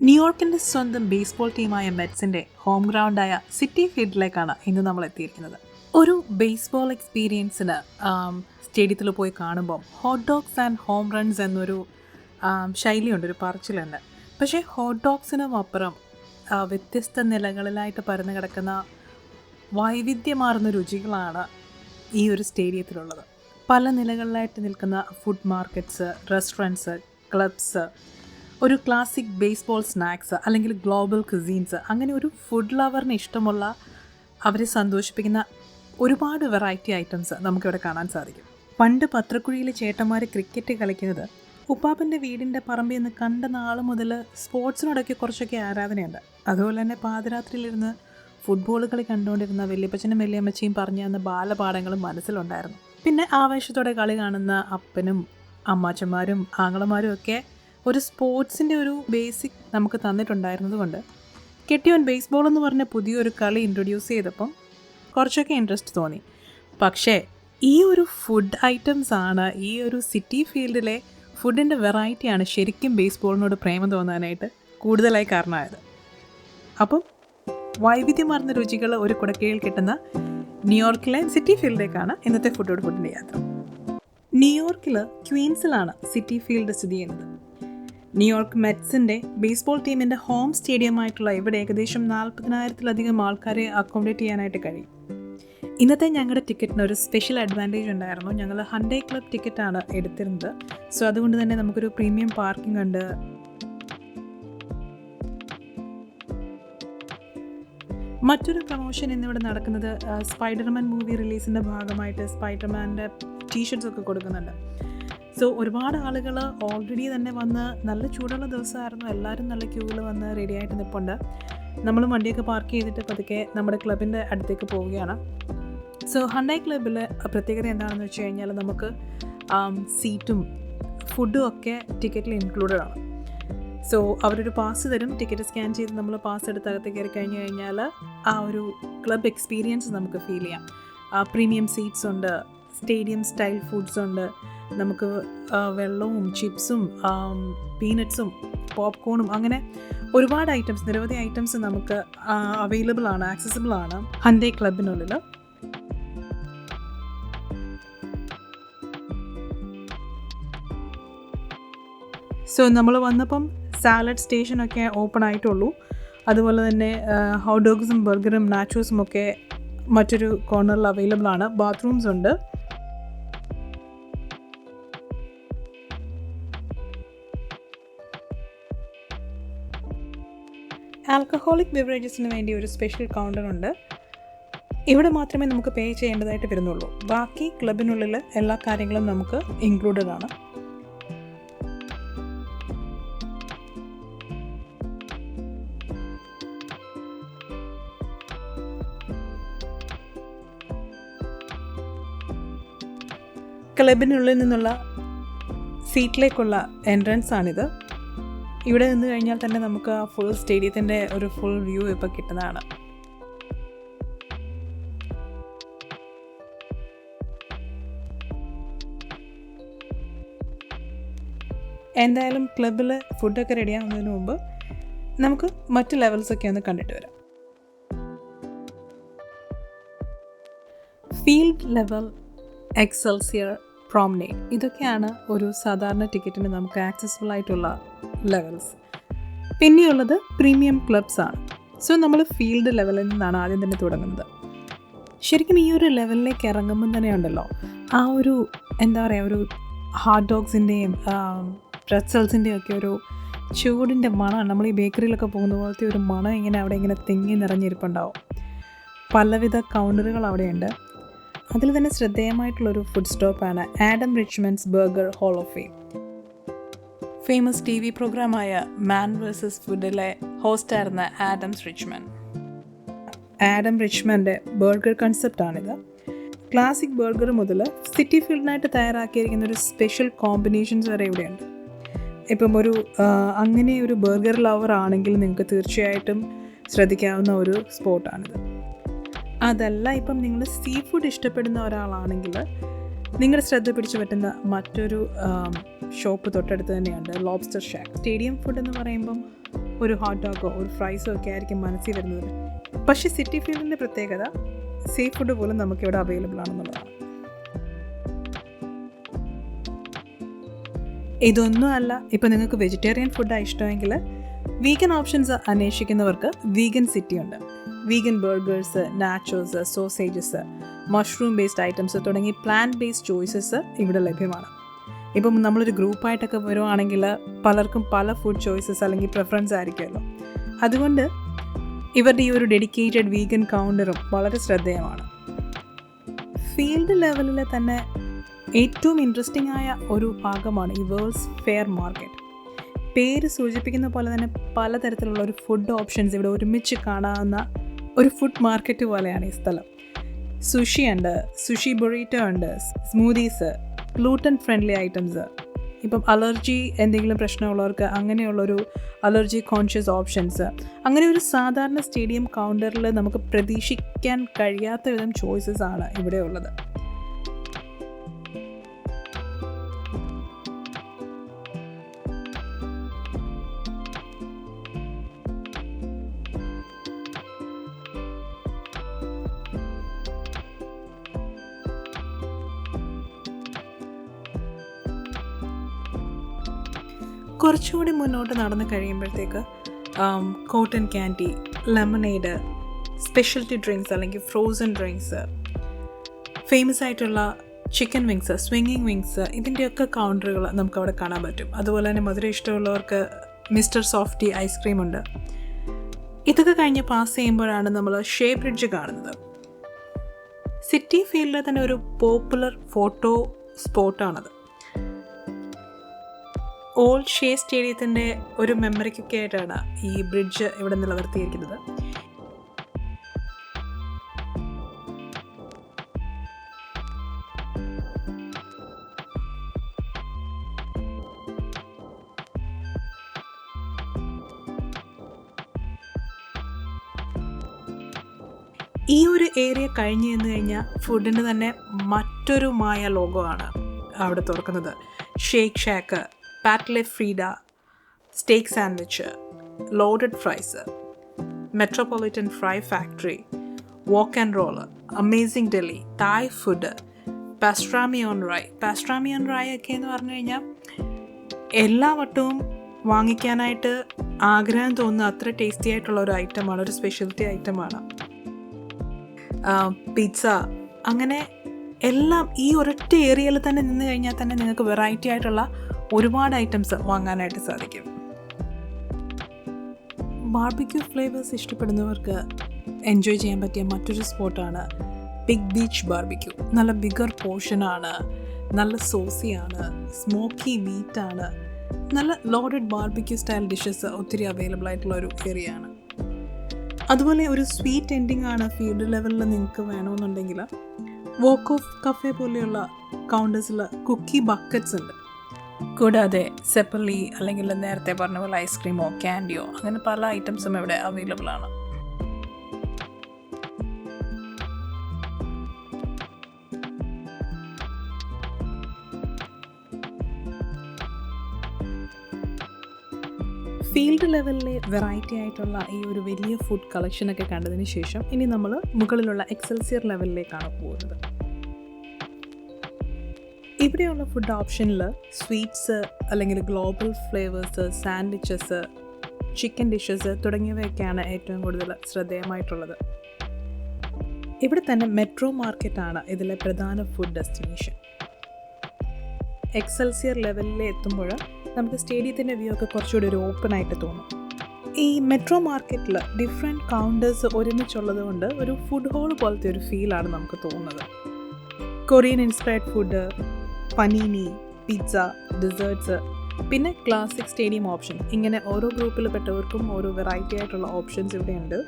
ന്യൂയോർക്കിൻ്റെ സ്വന്തം ബേസ്ബോൾ ടീമായ മെറ്റ്സിൻ്റെ home ഗ്രൗണ്ടായ city ഫീൽഡിലേക്കാണ് ഇന്ന് നമ്മൾ എത്തിയിരിക്കുന്നത്. ഒരു ബേസ്ബോൾ എക്സ്പീരിയൻസിന് സ്റ്റേഡിയത്തിൽ പോയി കാണുമ്പോൾ hot dogs and home runs എന്നൊരു ശൈലിയുണ്ട്, ഒരു പറച്ചിലുണ്ട്. പക്ഷേ ഹോട്ട് ഡോഗ്സിനും അപ്പുറം വ്യത്യസ്ത നിലകളിലായിട്ട് പരന്നു കിടക്കുന്ന വൈവിധ്യമാർന്ന രുചികളാണ് ഈ ഒരു സ്റ്റേഡിയത്തിലുള്ളത്. പല നിലകളിലായിട്ട് നിൽക്കുന്ന ഫുഡ് മാർക്കറ്റ്സ്, റെസ്റ്റോറൻറ്റ്സ്, ക്ലബ്സ്, ഒരു ക്ലാസിക് ബേസ്ബോൾ സ്നാക്സ് അല്ലെങ്കിൽ ഗ്ലോബൽ കുസീൻസ്, അങ്ങനെ ഒരു ഫുഡ് ലവറിന് ഇഷ്ടമുള്ള, അവരെ സന്തോഷിപ്പിക്കുന്ന ഒരുപാട് വെറൈറ്റി ഐറ്റംസ് നമുക്കിവിടെ കാണാൻ സാധിക്കും. പണ്ട് പത്രക്കുഴിയിലെ ചേട്ടന്മാർ ക്രിക്കറ്റ് കളിക്കുന്നത് ഉപ്പാപ്പൻ്റെ വീടിൻ്റെ പറമ്പിൽ നിന്ന് കണ്ട നാൾ മുതൽ സ്പോർട്സിനോടൊക്കെ കുറച്ചൊക്കെ ആരാധനയുണ്ട്. അതുപോലെ തന്നെ പാതിരാത്രിയിലിരുന്ന് ഫുട്ബോൾ കളി കണ്ടുകൊണ്ടിരുന്ന വല്യപ്പച്ചനും വല്യമ്മച്ചയും പറഞ്ഞു തന്ന ബാലപാഠങ്ങളും മനസ്സിലുണ്ടായിരുന്നു. പിന്നെ ആവേശത്തോടെ കളി കാണുന്ന അപ്പനും അമ്മാച്ചന്മാരും ആങ്ങളമാരും ഒക്കെ ഒരു സ്പോർട്സിൻ്റെ ഒരു ബേസിക് നമുക്ക് തന്നിട്ടുണ്ടായിരുന്നത് കൊണ്ട് കെട്ടിയോൻ ബേസ്ബോൾ എന്ന് പറഞ്ഞ പുതിയൊരു കളി ഇൻട്രൊഡ്യൂസ് ചെയ്തപ്പം കുറച്ചൊക്കെ ഇൻട്രസ്റ്റ് തോന്നി. പക്ഷേ ഈ ഒരു ഫുഡ് ഐറ്റംസ് ആണ്, ഈ ഒരു സിറ്റി ഫീൽഡിലെ ഫുഡിൻ്റെ വെറൈറ്റിയാണ് ശരിക്കും ബേസ്ബോളിനോട് പ്രേമം തോന്നാനായിട്ട് കൂടുതലായി കാരണമായത്. അപ്പം വൈവിധ്യമാർന്ന രുചികൾ ഒരു കുടക്കീഴിൽ കിട്ടുന്ന ന്യൂയോർക്കിലെ സിറ്റി ഫീൽഡിലേക്കാണ് ഇന്നത്തെ ഫുഡിൻ്റെ യാത്ര. ന്യൂയോർക്കിൽ ക്വീൻസിലാണ് സിറ്റി ഫീൽഡ് സ്ഥിതി ചെയ്യുന്നത്. ന്യൂയോർക്ക് മെറ്റ്സിൻ്റെ ബേസ്ബോൾ ടീമിൻ്റെ ഹോം സ്റ്റേഡിയമായിട്ടുള്ള ഇവിടെ ഏകദേശം 40,000-ലധികം ആൾക്കാരെ അക്കോമഡേറ്റ് ചെയ്യാനായിട്ട് കഴിയും. ഇന്നത്തെ ഞങ്ങളുടെ ടിക്കറ്റിന് ഒരു സ്പെഷ്യൽ അഡ്വാൻറ്റേജ് ഉണ്ടായിരുന്നു. ഞങ്ങൾ ഹണ്ടേ ക്ലബ് ടിക്കറ്റാണ് എടുത്തിരുന്നത്. സോ അതുകൊണ്ട് തന്നെ നമുക്കൊരു പ്രീമിയം പാർക്കിംഗ് ഉണ്ട്. മറ്റൊരു പ്രൊമോഷൻ ഇന്നിവിടെ നടക്കുന്നത് സ്പൈഡർമാൻ മൂവി റിലീസിൻ്റെ ഭാഗമായിട്ട് സ്പൈഡർമാൻ്റെ ടീഷർട്ട്സ് ഒക്കെ കൊടുക്കുന്നുണ്ട്. സോ ഒരുപാട് ആളുകൾ ഓൾറെഡി തന്നെ വന്ന്, നല്ല ചൂടുള്ള ദിവസമായിരുന്നു, എല്ലാവരും നല്ല ക്യൂവിൽ വന്ന് റെഡി ആയിട്ട് നിൽപ്പുണ്ട്. നമ്മൾ വണ്ടിയൊക്കെ പാർക്ക് ചെയ്തിട്ട് പതുക്കെ നമ്മുടെ ക്ലബിൻ്റെ അടുത്തേക്ക് പോവുകയാണ്. സോ ഹണ്ടേ ക്ലബിലെ പ്രത്യേകത എന്താണെന്ന് വെച്ച് കഴിഞ്ഞാൽ നമുക്ക് സീറ്റും ഫുഡും ഒക്കെ ടിക്കറ്റിൽ ഇൻക്ലൂഡഡ് ആണ്. സോ അവരൊരു പാസ് തരും. ടിക്കറ്റ് സ്കാൻ ചെയ്ത് നമ്മൾ പാസ് എടുത്ത് അകത്ത് കയറി കഴിഞ്ഞ് കഴിഞ്ഞാൽ ആ ഒരു ക്ലബ് എക്സ്പീരിയൻസ് നമുക്ക് ഫീൽ ചെയ്യാം. പ്രീമിയം സീറ്റ്സ് ഉണ്ട്, സ്റ്റേഡിയം സ്റ്റൈൽ ഫുഡ്സ് ഉണ്ട്, നമുക്ക് വെള്ളവും ചിപ്സും പീനട്ട്സും പോപ്കോണും അങ്ങനെ ഒരുപാട് ഐറ്റംസ്, നിരവധി ഐറ്റംസ് നമുക്ക് അവൈലബിൾ ആണ്, ആക്സസിബിൾ ആണ് ഹണ്ടേ ക്ലബിനുള്ളിൽ. സോ നമ്മൾ വന്നപ്പം സാലഡ് സ്റ്റേഷനൊക്കെ ഓപ്പൺ ആയിട്ടുള്ളൂ. അതുപോലെ തന്നെ ഹോട്ട് ഡോഗ്സും ബർഗറും നാച്ചോസും ഒക്കെ മറ്റൊരു കോർണറിൽ അവൈലബിൾ ആണ്. ബാത്റൂംസ് ഉണ്ട്. ആൽക്കഹോളിക് ബിവറേജസിന് വേണ്ടി ഒരു സ്പെഷ്യൽ കൗണ്ടറുണ്ട്. ഇവിടെ മാത്രമേ നമുക്ക് പേ ചെയ്യേണ്ടതായിട്ട് വരുന്നുള്ളൂ. ബാക്കി ക്ലബിനുള്ളിൽ എല്ലാ കാര്യങ്ങളും നമുക്ക് ഇൻക്ലൂഡഡ് ആണ്. ക്ലബിനുള്ളിൽ നിന്നുള്ള സീറ്റിലേക്കുള്ള എൻട്രൻസ് ആണിത്. ഇവിടെ നിന്ന് കഴിഞ്ഞാൽ തന്നെ നമുക്ക് ആ ഫുൾ സ്റ്റേഡിയത്തിൻ്റെ ഒരു ഫുൾ വ്യൂ ഇപ്പോൾ കിട്ടുന്നതാണ്. എന്തായാലും ക്ലബിൽ ഫുഡൊക്കെ റെഡിയാവുന്നതിന് മുമ്പ് നമുക്ക് മറ്റ് ലെവൽസൊക്കെ ഒന്ന് കണ്ടിട്ട് വരാം. ഫീൽഡ് ലെവൽ, എക്സൽസിയർ, പ്രോംനേഡ്, ഇതൊക്കെയാണ് ഒരു സാധാരണ ടിക്കറ്റിന് നമുക്ക് ആക്സസിബിൾ ആയിട്ടുള്ള ലെവൽസ്. പിന്നെയുള്ളത് പ്രീമിയം ക്ലബ്സ് ആണ്. സോ നമ്മൾ ഫീൽഡ് ലെവലിൽ നിന്നാണ് ആദ്യം തന്നെ തുടങ്ങുന്നത്. ശരിക്കും ഈ ഒരു ലെവലിലേക്ക് ഇറങ്ങുമ്പം തന്നെ ഉണ്ടല്ലോ ആ ഒരു എന്താ പറയുക, ഒരു ഹോട്ട് ഡോഗ്സിൻ്റെയും പ്രെറ്റ്സൽസിൻ്റെയും ഒക്കെ ഒരു ചൂടിൻ്റെ മണം, നമ്മൾ ഈ ബേക്കറിയിലൊക്കെ പോകുന്ന പോലത്തെ ഒരു മണം ഇങ്ങനെ അവിടെ ഇങ്ങനെ തിങ്ങി നിറഞ്ഞിരിപ്പുണ്ടാവും. പലവിധ കൗണ്ടറുകൾ അവിടെയുണ്ട്. അതിൽ തന്നെ ശ്രദ്ധേയമായിട്ടുള്ളൊരു ഫുഡ് സ്റ്റോപ്പാണ് Adam Richman's burger hall of fame. Famous TV പ്രോഗ്രാമായ മാൻ വേഴ്സസ് ഫുഡിലെ ഹോസ്റ്റായിരുന്ന ആഡം റിച്ച്മൻ്റെ ബർഗർ കൺസെപ്റ്റാണിത്. ക്ലാസിക് ബർഗർ മുതൽ സിറ്റി ഫീൽഡിനായിട്ട് തയ്യാറാക്കിയിരിക്കുന്ന ഒരു സ്പെഷ്യൽ കോമ്പിനേഷൻസ് വരെ ഇവിടെയുണ്ട്. ഇപ്പം അങ്ങനെ ഒരു ബർഗർ ലവർ ആണെങ്കിൽ നിങ്ങൾക്ക് തീർച്ചയായിട്ടും ശ്രദ്ധിക്കാവുന്ന ഒരു സ്പോട്ടാണിത്. അതല്ല, ഇപ്പം നിങ്ങൾ സീ ഫുഡ് ഇഷ്ടപ്പെടുന്ന ഒരാളാണെങ്കിൽ നിങ്ങളുടെ ശ്രദ്ധ പിടിച്ചു പറ്റുന്ന മറ്റൊരു ഷോപ്പ് തൊട്ടടുത്ത് തന്നെയുണ്ട്, ലോബ്സ്റ്റർ ഷാക്ക്. സ്റ്റേഡിയം ഫുഡ് എന്ന് പറയുമ്പം ഒരു ഹോട്ട് ഡോഗോ ഒരു ഫ്രൈസോ ഒക്കെ ആയിരിക്കും മനസ്സിൽ വരുന്നത്. പക്ഷേ സിറ്റി ഫീൽഡിൻ്റെ പ്രത്യേകത സീ ഫുഡ് പോലും നമുക്കിവിടെ അവൈലബിൾ ആണെന്നുള്ളതാണ്. ഇതൊന്നും അല്ല, ഇപ്പോൾ നിങ്ങൾക്ക് വെജിറ്റേറിയൻ ഫുഡാണ് ഇഷ്ടമെങ്കിൽ വീഗൻ ഓപ്ഷൻസ് അന്വേഷിക്കുന്നവർക്ക് വീഗൻ സിറ്റി ഉണ്ട്. Vegan burgers, nachos, sausages, mushroom based items തുടങ്ങി പ്ലാന്റ് ബേസ്ഡ് ചോയ്സസ് ഇവിടെ ലഭ്യമാണ്. ഇപ്പം നമ്മളൊരു ഗ്രൂപ്പായിട്ടൊക്കെ വരുവാണെങ്കിൽ പലർക്കും പല ഫുഡ് ചോയ്സസ് അല്ലെങ്കിൽ പ്രിഫറൻസ് ആയിരിക്കുമല്ലോ. അതുകൊണ്ട് ഇവരുടെ ഈ ഒരു ഡെഡിക്കേറ്റഡ് വീഗൻ കൗണ്ടറും വളരെ ശ്രദ്ധേയമാണ്. ഫീൽഡ് ലെവലിൽ തന്നെ ഏറ്റവും ഇൻട്രസ്റ്റിംഗ് ആയ ഒരു ഭാഗമാണ് ഈ വേൾഡ്സ് ഫെയർ മാർക്കറ്റ്. പേര് സൂചിപ്പിക്കുന്ന പോലെ തന്നെ പലതരത്തിലുള്ള ഒരു ഫുഡ് ഓപ്ഷൻസ് ഇവിടെ ഒരുമിച്ച് കാണാവുന്ന ഒരു ഫുഡ് മാർക്കറ്റ് പോലെയാണ് ഈ സ്ഥലം. സുഷി ഉണ്ട്, സുഷി ബൊറീറ്റോ ഉണ്ട്, സ്മൂതീസ്, ഗ്ലൂട്ടൻ ഫ്രണ്ട്ലി ഐറ്റംസ്, ഇപ്പം അലർജി എന്തെങ്കിലും പ്രശ്നമുള്ളവർക്ക് അങ്ങനെയുള്ളൊരു അലർജി കോൺഷ്യസ് ഓപ്ഷൻസ്, അങ്ങനെ ഒരു സാധാരണ സ്റ്റേഡിയം കൗണ്ടറിൽ നമുക്ക് പ്രതീക്ഷിക്കാൻ കഴിയാത്ത വിധം ചോയ്സസ് ആണ് ഇവിടെ ഉള്ളത്. കുറച്ചുകൂടി മുന്നോട്ട് നടന്ന് കഴിയുമ്പോഴത്തേക്ക് cotton candy, lemonade, specialty drinks അല്ലെങ്കിൽ ഫ്രോസൺ ഡ്രിങ്ക്സ്, ഫേമസ് ആയിട്ടുള്ള ചിക്കൻ വിങ്സ്, സ്വിങ്ങിങ് വിങ്സ്, ഇതിൻ്റെയൊക്കെ കൗണ്ടറുകൾ നമുക്കവിടെ കാണാൻ പറ്റും. അതുപോലെ തന്നെ മധുരം ഇഷ്ടമുള്ളവർക്ക് മിസ്റ്റർ സോഫ്റ്റി ഐസ്ക്രീം ഉണ്ട്. ഇതൊക്കെ കഴിഞ്ഞ് പാസ് ചെയ്യുമ്പോഴാണ് നമ്മൾ ഷേ ബ്രിഡ്ജ് കാണുന്നത്. സിറ്റി ഫീൽഡിൽ തന്നെ ഒരു പോപ്പുലർ ഫോട്ടോ സ്പോട്ടാണത്. ഓൾഡ് ഷേ സ്റ്റേഡിയത്തിൻ്റെ ഒരു മെമ്മറിക്കൊക്കെ ആയിട്ടാണ് ഈ ബ്രിഡ്ജ് ഇവിടെ നിലനിർത്തിയിരിക്കുന്നത്. ഈ ഒരു ഏരിയ കഴിഞ്ഞ് ചെന്ന് കഴിഞ്ഞാൽ ഫുഡിൻ്റെ തന്നെ മറ്റൊരു മായ ലോകമാണ് അവിടെ തുറക്കുന്നത്. Shake shack, Pat La Frieda, steak sandwich, loaded fries, metropolitan fry factory, walk and roll, amazing Delhi, Thai food, pastrami on rye. Pastrami on rye ഒക്കെ എന്ന് പറഞ്ഞു കഴിഞ്ഞാൽ എല്ലാ വട്ടവും വാങ്ങിക്കാനായിട്ട് ആഗ്രഹം തോന്നുന്ന അത്ര ടേസ്റ്റി ആയിട്ടുള്ള ഒരു ഐറ്റമാണ്, ഒരു സ്പെഷ്യൽറ്റി ഐറ്റമാണ്. പിസ്സ, അങ്ങനെ എല്ലാം ഈ ഒരൊറ്റ ഏരിയയിൽ തന്നെ നിന്ന് കഴിഞ്ഞാൽ തന്നെ നിങ്ങൾക്ക് വെറൈറ്റി ആയിട്ടുള്ള ഒരുപാട് ഐറ്റംസ് വാങ്ങാനായിട്ട് സാധിക്കും. ബാർബിക്യൂ ഫ്ലേവേഴ്സ് ഇഷ്ടപ്പെടുന്നവർക്ക് എൻജോയ് ചെയ്യാൻ പറ്റിയ മറ്റൊരു സ്പോട്ടാണ് ബിഗ് ബീച്ച് ബാർബിക്യൂ. നല്ല ബിഗർ പോർഷനാണ്, നല്ല സോസിയാണ്, സ്മോക്കി മീറ്റാണ്, നല്ല ലോഡഡ് ബാർബിക്യൂ സ്റ്റൈൽ ഡിഷസ് ഒത്തിരി അവൈലബിൾ ആയിട്ടുള്ള ഒരു ഏരിയ ആണ്. അതുപോലെ ഒരു സ്വീറ്റ് എൻഡിങ് ആണ് ഫീൽഡ് ലെവലിൽ നിങ്ങൾക്ക് വേണമെന്നുണ്ടെങ്കിൽ വോക്ക് ഓഫ് കഫേ പോലെയുള്ള കൗണ്ടേഴ്സിൽ കുക്കി ബക്കറ്റ്സ് ഉണ്ട്. കൂടാതെ സെപ്പർലി അല്ലെങ്കിൽ നേരത്തെ പറഞ്ഞ പോലെ ഐസ്ക്രീമോ ക്യാൻഡിയോ അങ്ങനെ പല ഐറ്റംസും ഇവിടെ അവൈലബിൾ ആണ്. ഫീൽഡ് ലെവലിലെ വെറൈറ്റി ആയിട്ടുള്ള ഈ ഒരു വലിയ ഫുഡ് കളക്ഷനൊക്കെ കണ്ടതിന് ശേഷം ഇനി നമ്മൾ മുകളിലുള്ള എക്സൽസിയർ ലെവലിലേക്കാണ് പോകുന്നത്. ഇവിടെയുള്ള ഫുഡ് ഓപ്ഷനിൽ സ്വീറ്റ്സ് അല്ലെങ്കിൽ global flavours, sandwiches, chicken dishes തുടങ്ങിയവയൊക്കെയാണ് ഏറ്റവും കൂടുതൽ ശ്രദ്ധേയമായിട്ടുള്ളത്. ഇവിടെ തന്നെ മെട്രോ മാർക്കറ്റാണ് ഇതിലെ പ്രധാന ഫുഡ് ഡെസ്റ്റിനേഷൻ. എക്സൽസിയർ ലെവലിൽ എത്തുമ്പോൾ നമുക്ക് സ്റ്റേഡിയത്തിൻ്റെ വ്യൂ ഒക്കെ കുറച്ചുകൂടി ഒരു ഓപ്പൺ ആയിട്ട് തോന്നും. ഈ മെട്രോ മാർക്കറ്റിൽ ഡിഫറെൻറ്റ് കൗണ്ടേഴ്സ് ഒരുമിച്ചുള്ളത് കൊണ്ട് ഒരു ഫുഡ് ഹോൾ പോലത്തെ ഒരു ഫീലാണ് നമുക്ക് തോന്നുന്നത്. Korean inspired food, panini, pizza, desserts, പിന്നെ ക്ലാസിക് സ്റ്റേഡിയം ഓപ്ഷൻ, ഇങ്ങനെ ഓരോ ഗ്രൂപ്പിൽ പെട്ടവർക്കും ഓരോ വെറൈറ്റി ആയിട്ടുള്ള ഓപ്ഷൻസ് ഇവിടെയുണ്ട്.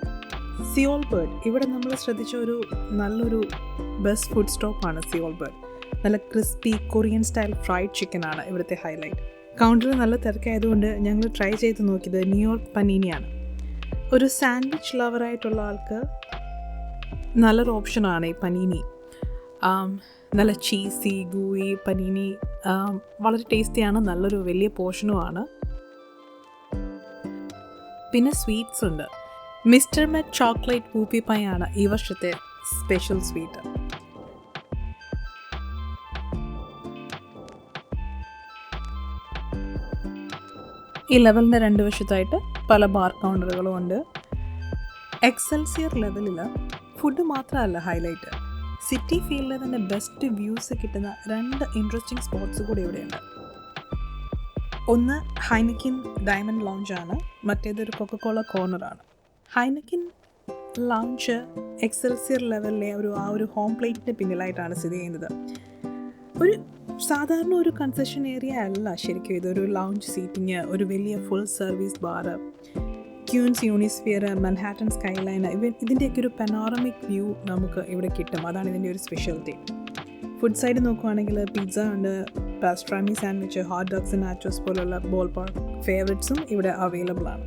സിയോൾ ബേർഡ്, ഇവിടെ നമ്മൾ ശ്രദ്ധിച്ച ഒരു നല്ലൊരു ബെസ്റ്റ് ഫുഡ് സ്റ്റോപ്പാണ് സിയോൾ ബേർഡ്. നല്ല crispy Korean style fried chicken ആണ് ഇവിടുത്തെ ഹൈലൈറ്റ്. കൗണ്ടറിൽ നല്ല തിരക്കായതുകൊണ്ട് ഞങ്ങൾ ട്രൈ ചെയ്ത് നോക്കിയത് ന്യൂയോർക്ക് പനീനിയാണ്. ഒരു സാൻഡ്വിച്ച് ലവറായിട്ടുള്ള ആൾക്ക് നല്ലൊരു ഓപ്ഷനാണ് ഈ പനീനി. നല്ല ചീസി ഗൂയി പനീനി, വളരെ ടേസ്റ്റിയാണ്, നല്ലൊരു വലിയ പോർഷനുമാണ്. പിന്നെ സ്വീറ്റ്സ് ഉണ്ട്. മിസ്റ്റർ മെറ്റ് ചോക്ലേറ്റ് പൂപ്പി പൈ ആണ് ഈ വർഷത്തെ സ്പെഷ്യൽ സ്വീറ്റ്. ഈ ലെവലിൻ്റെ 2 വശത്തായിട്ട് പല ബാർ കൗണ്ടറുകളും ഉണ്ട്. എക്സൽസിയർ ലെവലിൽ ഫുഡ് മാത്രമല്ല ഹൈലൈറ്റ്, സിറ്റി ഫീൽഡിൽ തന്നെ ബെസ്റ്റ് വ്യൂസ് കിട്ടുന്ന 2 ഇൻട്രസ്റ്റിംഗ് സ്പോട്ട്സ് കൂടി ഇവിടെയുണ്ട്. ഒന്ന് ഹൈനക്കിൻ ഡയമണ്ട് ലോഞ്ചാണ്, മറ്റേതൊരു കൊക്കക്കോള കോർണറാണ്. ഹൈനക്കിൻ ലോഞ്ച് എക്സൽസിയർ ലെവലിലെ ഒരു ഹോം പ്ലേറ്റിൻ്റെ പിന്നിലായിട്ടാണ് സ്ഥിതി ചെയ്യുന്നത്. സാധാരണ ഒരു കൺസെഷൻ ഏരിയ അല്ല ശരിക്കും ഇതൊരു ലൗഞ്ച് സീറ്റിങ്, ഒരു വലിയ ഫുൾ സർവീസ് ബാറ്, ക്യൂൻസ് യൂണിസ്ഫിയർ, മൻഹാറ്റൻ സ്കൈലൈൻ, ഇതിൻ്റെയൊക്കെ ഒരു പനോറമിക് വ്യൂ നമുക്ക് ഇവിടെ കിട്ടും. അതാണ് ഇതിൻ്റെ ഒരു സ്പെഷ്യാലിറ്റി. ഫുഡ് സൈഡ് നോക്കുവാണെങ്കിൽ പിസ്സ ഉണ്ട്, pastrami sandwich, hot dogs, nachos പോലുള്ള ബോൾ പാർക്ക് ഫേവറേറ്റ്സും ഇവിടെ അവൈലബിൾ ആണ്.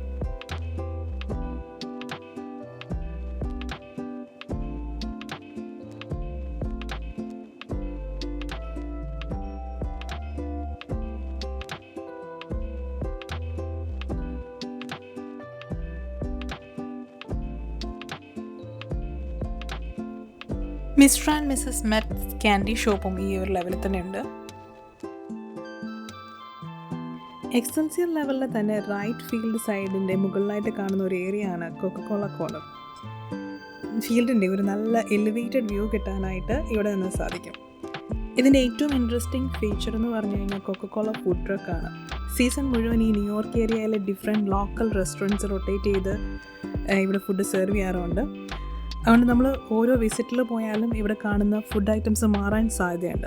Mister and missus Met candy ഷോപ്പും ഈ ഒരു ലെവലിൽ തന്നെ ഉണ്ട്. എക്സൽസിയർ ലെവലിൽ തന്നെ റൈറ്റ് ഫീൽഡ് സൈഡിൻ്റെ മുകളിലായിട്ട് കാണുന്ന ഒരു ഏരിയ ആണ് കൊക്കക്കോള കോർണർ. ഫീൽഡിൻ്റെ ഒരു നല്ല എലിവേറ്റഡ് വ്യൂ കിട്ടാനായിട്ട് ഇവിടെ നിന്ന് സാധിക്കും. ഇതിൻ്റെ ഏറ്റവും ഇൻട്രസ്റ്റിംഗ് ഫീച്ചർ എന്ന് പറഞ്ഞു കഴിഞ്ഞാൽ കൊക്കക്കോള ഫുഡ് ട്രക്കാണ്. സീസൺ മുഴുവൻ ഈ ന്യൂയോർക്ക് ഏരിയയിലെ ഡിഫറെൻറ്റ് ലോക്കൽ റെസ്റ്റോറൻറ്റ്സ് റൊട്ടേറ്റ് ചെയ്ത് ഇവിടെ ഫുഡ് സെർവ് ചെയ്യാറുണ്ട്. അതുകൊണ്ട് നമ്മൾ ഓരോ വിസിറ്റിൽ പോയാലും ഇവിടെ കാണുന്ന ഫുഡ് ഐറ്റംസ് മാറാൻ സാധ്യതയുണ്ട്.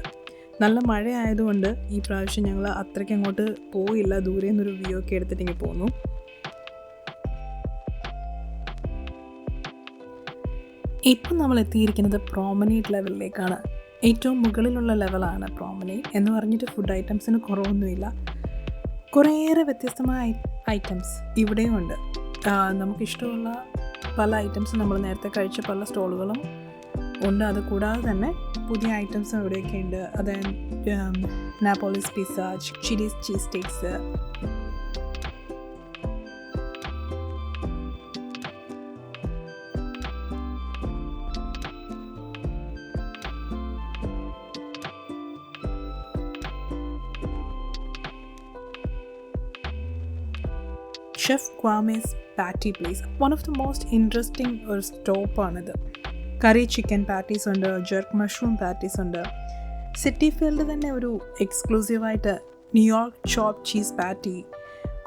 നല്ല മഴ ആയതുകൊണ്ട് ഈ പ്രാവശ്യം ഞങ്ങൾ അത്രയ്ക്ക് അങ്ങോട്ട് പോയില്ല, ദൂരെ നിന്നൊരു വ്യൂ ഒക്കെ എടുത്തിട്ടിങ്ങ് പോന്നു. ഇപ്പം നമ്മൾ എത്തിയിരിക്കുന്നത് പ്രോമനേഡ് ലെവലിലേക്കാണ്. ഏറ്റവും മുകളിലുള്ള ലെവലാണ് പ്രോമനേഡ് എന്ന് പറഞ്ഞിട്ട് ഫുഡ് ഐറ്റംസിന് കുറവൊന്നുമില്ല. കുറേയേറെ വ്യത്യസ്തമായ ഐറ്റംസ് ഇവിടെയും ഉണ്ട്. നമുക്കിഷ്ടമുള്ള പല ഐറ്റംസ് നമ്മൾ നേരത്തെ കഴിച്ച പല സ്റ്റോളുകളും ഉണ്ട്. അത് കൂടാതെ തന്നെ പുതിയ ഐറ്റംസും ഇവിടെയൊക്കെ ഉണ്ട്. അതായത് Napoli's pizza, Chili's cheese steaks, chef Kwame's patty place, one of the most interesting ഒരു സ്റ്റോപ്പാണിത്. കറി ചിക്കൻ പാറ്റീസ് ഉണ്ട്, ജെർക്ക് മഷ്റൂം പാറ്റീസ് ഉണ്ട്. സിറ്റി ഫീൽഡ് തന്നെ ഒരു എക്സ്ക്ലൂസീവായിട്ട് New York chop cheese patty,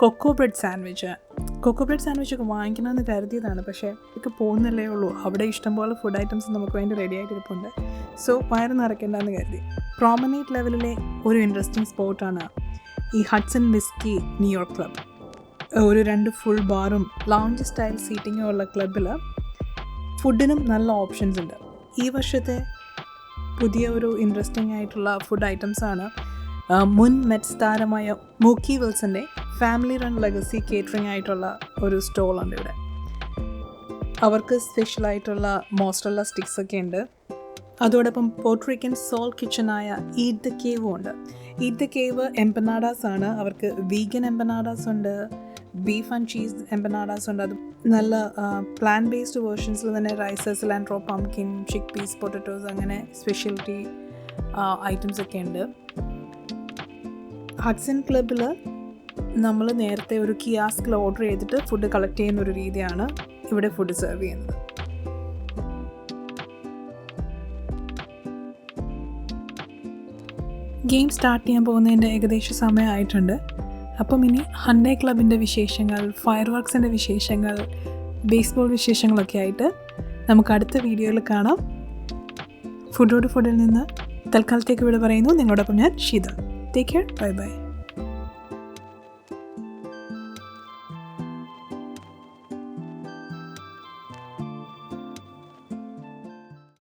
coco bread sandwich ഒക്കെ വാങ്ങിക്കണമെന്ന് കരുതിയതാണ്, പക്ഷേ ഇതൊക്കെ പോകുന്നല്ലേ ഉള്ളൂ. അവിടെ ഇഷ്ടംപോലെ ഫുഡ് ഐറ്റംസ് നമുക്ക് വേണ്ടി റെഡി ആയിട്ടിരിപ്പുണ്ട്. സോ വയറ് നിറയ്ക്കേണ്ടെന്ന് കരുതി. പ്രോമനേഡ് ലെവലിലെ ഒരു ഇൻട്രസ്റ്റിംഗ് സ്പോട്ടാണ് ഈ ഹഡ്സൺ വിസ്കി ന്യൂയോർക്ക് ക്ലബ്. ഒരു 2 ഫുൾ ബാറും ലൗഞ്ച് സ്റ്റൈൽ സീറ്റിങ്ങും ഉള്ള ക്ലബിൽ ഫുഡിനും നല്ല ഓപ്ഷൻസ് ഉണ്ട്. ഈ വർഷത്തെ പുതിയ ഒരു ഇൻട്രസ്റ്റിംഗ് ആയിട്ടുള്ള ഫുഡ് ഐറ്റംസാണ് മുൻ മെറ്റ്സ് താരമായ മൂക്കി വിൽസൻ്റെ ഫാമിലി റൺ ലെഗസി കേറ്ററിംഗ് ആയിട്ടുള്ള ഒരു സ്റ്റോളുണ്ട് ഇവിടെ. അവർക്ക് സ്പെഷ്യലായിട്ടുള്ള മോസ്റ്ററല്ല സ്റ്റിക്സ് ഒക്കെ ഉണ്ട്. അതോടൊപ്പം പോർട്രിക്കൻ സോൾ കിച്ചണായ ഈറ്റ് ദ കേവും ഉണ്ട്. ഈറ്റ് ദ കേവ് എംപനാഡാസ് ആണ്. അവർക്ക് വീഗൻ എംപനാഡാസ് ഉണ്ട്, ബീഫ് ആൻഡ് ചീസ് എംപനാഡാസ് ഉണ്ട്. അത് നല്ല പ്ലാൻ ബേസ്ഡ് വേർഷൻസിൽ തന്നെ rice, cilantro, pumpkin, chick peas, potatoes, അങ്ങനെ സ്പെഷ്യൽറ്റി ഐറ്റംസ് ഒക്കെ ഉണ്ട്. ഹഡ്സൺ ക്ലബിൽ നമ്മൾ നേരത്തെ ഒരു കിയാസ്കിൽ ഓർഡർ ചെയ്തിട്ട് ഫുഡ് കളക്ട് ചെയ്യുന്ന ഒരു രീതിയാണ് ഇവിടെ ഫുഡ് സെർവ് ചെയ്യുന്നത്. ഗെയിം സ്റ്റാർട്ട് ചെയ്യാൻ പോകുന്നതിൻ്റെ ഏകദേശം സമയമായിട്ടുണ്ട്. അപ്പം ഇനി ഹണ്ടേ ക്ലബിൻ്റെ വിശേഷങ്ങൾ, ഫയർ വർക്സിൻ്റെ വിശേഷങ്ങൾ, ബേസ്ബോൾ വിശേഷങ്ങളൊക്കെ ആയിട്ട് നമുക്ക് അടുത്ത വീഡിയോയിൽ കാണാം. ഫുഡിൽ നിന്ന് തൽക്കാലത്തേക്ക് ഇവിടെ പറയുന്നു. നിങ്ങളോടൊപ്പം ഞാൻ Sheetha. Take care, bye bye.